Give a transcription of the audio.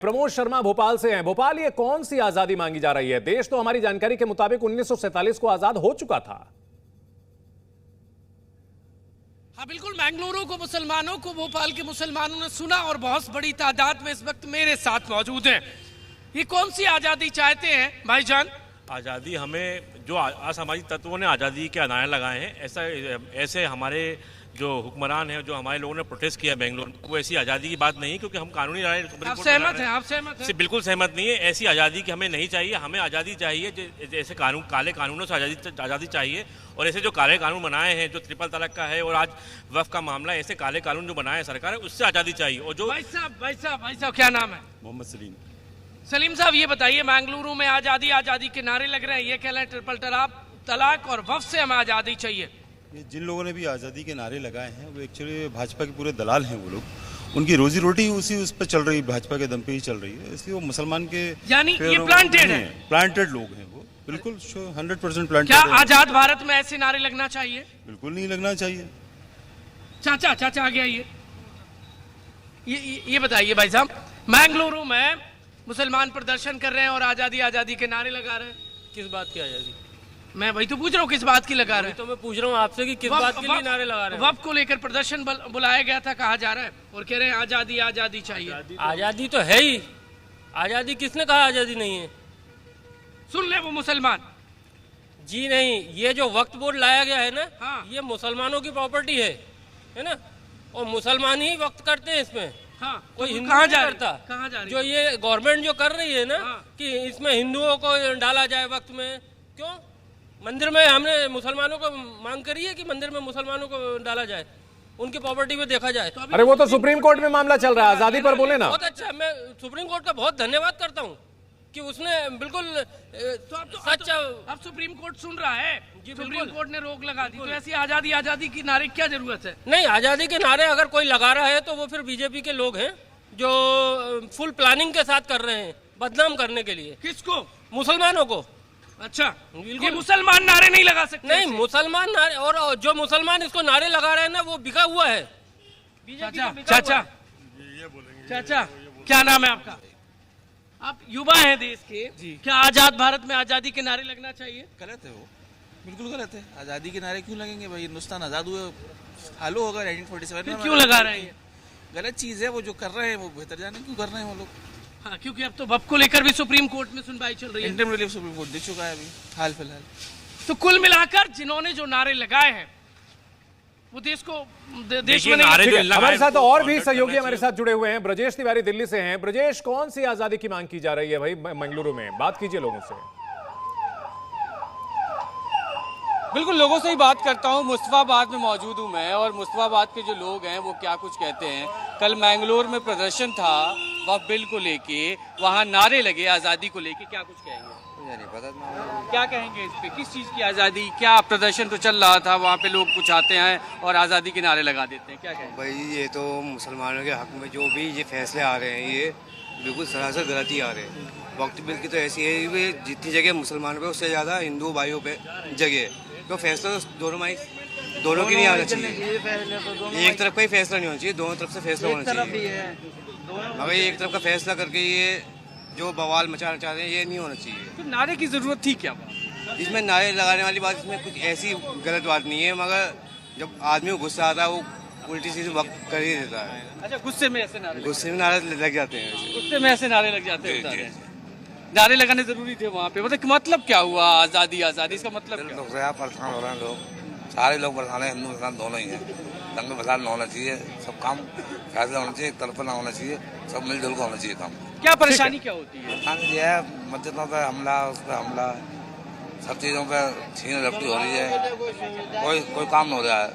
प्रमोद शर्मा भोपाल से हैं। भोपाल, ये कौन सी आजादी मांगी जा रही है? देश तो हमारी जानकारी के मुताबिक 1947 को आजाद हो चुका था। हाँ बिल्कुल, मैंगलुरु को मुसलमानों को भोपाल के मुसलमानों ने सुना और बहुत बड़ी तादाद में इस वक्त मेरे साथ मौजूद हैं। ये कौन सी आजादी चाहते हैं भाईजान? आज़ादी हमें जो असामाजिक तत्वों ने आज़ादी के अनारे लगाए हैं, ऐसे हमारे जो हुक्मरान हैं, जो हमारे लोगों ने प्रोटेस्ट किया बेंगलुरु, वो ऐसी आज़ादी की बात नहीं है, क्योंकि हम कानूनी राय आप सहमत हैं? आप सहमत हैं? बिल्कुल सहमत नहीं है। ऐसी आज़ादी की हमें नहीं चाहिए। हमें आज़ादी चाहिए जैसे कानून, काले कानूनों से आज़ादी चाहिए। और ऐसे जो काले कानून बनाए हैं, जो ट्रिपल तलाक का है और आज वक्फ का मामला, ऐसे काले कानून जो बनाए हैं सरकार, उससे आज़ादी चाहिए। और जो भाई साहब क्या नाम है? मोहम्मद सलीम। सलीम साहब, ये बताइए, मैंगलुरु में आजादी आजादी के नारे लग रहे हैं, ये कह रहे हैं ट्रिपल तलाक और वक्फ से हमें आजादी चाहिए। ये जिन लोगों ने भी आज़ादी के नारे लगाए हैं वो एक्चुअली भाजपा के पूरे दलाल हैं। वो लोग, उनकी रोजी रोटी उस पर चल रही है, भाजपा के दम पे ही चल रही है। इसलिए वो मुसलमान के यानी ये प्लांटेड है, प्लांटेड लोग हैं वो, बिल्कुल 100% प्लांटेड। क्या आजाद भारत में ऐसे नारे लगना चाहिए? बिल्कुल नहीं लगना चाहिए। चाचा आगे आइए। ये बताइए भाई साहब, मैंगलुरु में मुसलमान प्रदर्शन कर रहे हैं और आजादी के नारे लगा रहे हैं। किस बात की आजादी? मैं वही तो पूछ रहा हूँ, किस बात की लगा रहे हैं? तो मैं पूछ रहा हूँ आपसे कि किस बात के लिए नारे लगा रहे हैं? वक्फ को लेकर प्रदर्शन बुलाया गया था, कहा जा रहा है, और कह रहे हैं आजादी चाहिए। आजादी तो है ही। आजादी किसने कहा आजादी नहीं है? सुन ले वो मुसलमान। जी नहीं, ये जो वक्फ बोर्ड लाया गया है ना, हाँ। ये मुसलमानों की प्रॉपर्टी है ना, और मुसलमान ही वक्त करते हैं इसमें। हाँ, कोई हिंदू कहाँ नहीं जा करता। कहाँ जा रही? जो ये गवर्नमेंट जो कर रही है ना, हाँ। कि इसमें हिंदुओं को डाला जाए वक्त में, क्यों? मंदिर में हमने मुसलमानों को मांग करी है कि मंदिर में मुसलमानों को डाला जाए, उनकी प्रॉपर्टी में देखा जाए। तो अरे वो तो सुप्रीम कोर्ट में मामला चल रहा है, आजादी पर बोले ना। बहुत अच्छा, मैं सुप्रीम कोर्ट का बहुत धन्यवाद करता हूँ कि उसने बिल्कुल सच। अब सुप्रीम कोर्ट सुन रहा है। जी, सुप्रीम बिल्कुल। कोर्ट ने रोक लगा दी, तो ऐसी आजादी की नारे क्या जरूरत है? नहीं, आजादी के नारे अगर कोई लगा रहा है तो वो फिर बीजेपी के लोग हैं जो फुल प्लानिंग के साथ कर रहे हैं, बदनाम करने के लिए। किसको? मुसलमानों को। अच्छा, बिल्कुल। ये मुसलमान नारे नहीं लगा सकते? नहीं, मुसलमान नारे, और जो मुसलमान इसको नारे लगा रहे हैं ना, वो बिका हुआ है। चाचा क्या नाम है आपका? आप युवा हैं देश के जी। क्या आजाद भारत में आजादी के नारे लगना चाहिए? गलत है वो, बिल्कुल गलत है। आज़ादी के नारे क्यों लगेंगे भाई? हिंदुस्तान आज़ाद हुए हालो होगा 1947 में। क्यों लगा रहे हैं? गलत चीज़ है वो जो कर रहे हैं, वो बेहतर जाने क्यों कर रहे हैं वो लोग। हाँ, क्योंकि अब तो वक्फ को लेकर भी सुप्रीम कोर्ट में सुनवाई चल रही है। इंटरिम रिलीफ सुप्रीम कोर्ट दे चुका है अभी हाल फिलहाल। तो कुल मिलाकर जिन्होंने जो नारे लगाए हैं वो देश में नहीं। हमारे साथ और भी सहयोगी हमारे साथ जुड़े हुए हैं। ब्रजेश तिवारी दिल्ली से हैं। ब्रजेश, कौन सी आजादी की मांग की जा रही है भाई मंगलुरु में? बात कीजिए लोगों से। बिल्कुल, लोगों से ही बात करता हूँ। मुस्तफाबाद में मौजूद हूँ मैं, और मुस्तफाबाद के जो लोग हैं वो क्या कुछ कहते हैं। कल मैंगलोर में प्रदर्शन था वक्फ बिल को लेके, वहाँ नारे लगे आज़ादी को लेके, क्या कुछ कहेंगे? नहीं पता, क्या कहेंगे इस पे? किस चीज़ की आज़ादी? क्या प्रदर्शन तो चल रहा था, वहाँ पे लोग कुछ आते हैं और आज़ादी के नारे लगा देते हैं, क्या कहेंगे? भाई ये तो मुसलमानों के हक में जो भी ये फैसले आ रहे हैं, ये बिल्कुल सरासर गलत ही आ रहे हैं। वक्फ बिल की तो ऐसी है कि जितनी जगह मुसलमानों पे उससे ज़्यादा हिंदू भाइयों पे जगह है। तो फैसला तो दोनों की नहीं आना चाहिए। एक तरफ का ही फैसला नहीं होना चाहिए, दोनों तरफ से फैसला होना चाहिए। मगर एक तरफ का फैसला करके ये जो बवाल मचाना चाह रहे हैं, ये नहीं होना चाहिए। तो नारे की ज़रूरत थी क्या? इसमें नारे लगाने वाली बात, इसमें कुछ ऐसी गलत बात नहीं है, मगर जब आदमी को गुस्सा आता है वो उल्टी सीधी वक्त कर ही देता है। अच्छा, गुस्से में ऐसे नारे? गुस्से में नारे लग जाते हैं। गुस्से में ऐसे नारे लग जाते हैं। नारे लगाने जरूरी थे वहाँ पे? मतलब क्या हुआ? आज़ादी इसका मतलब क्या? परेशान हो रहे हैं लोग, सारे लोग परेशान हैं, हिंदू मुसलमान दोनों ही हैं। दंगे फसाद ना होना चाहिए, सब काम फैसला होना चाहिए, एक तरफ ना होना चाहिए, सब मिलजुल कर होना चाहिए काम। क्या परेशानी क्या होती है? ये है मस्जिदों पे हमला, उस पर हमला, सब चीज़ों पे छीन झपटी हो रही है, कोई काम नहीं हो रहा है।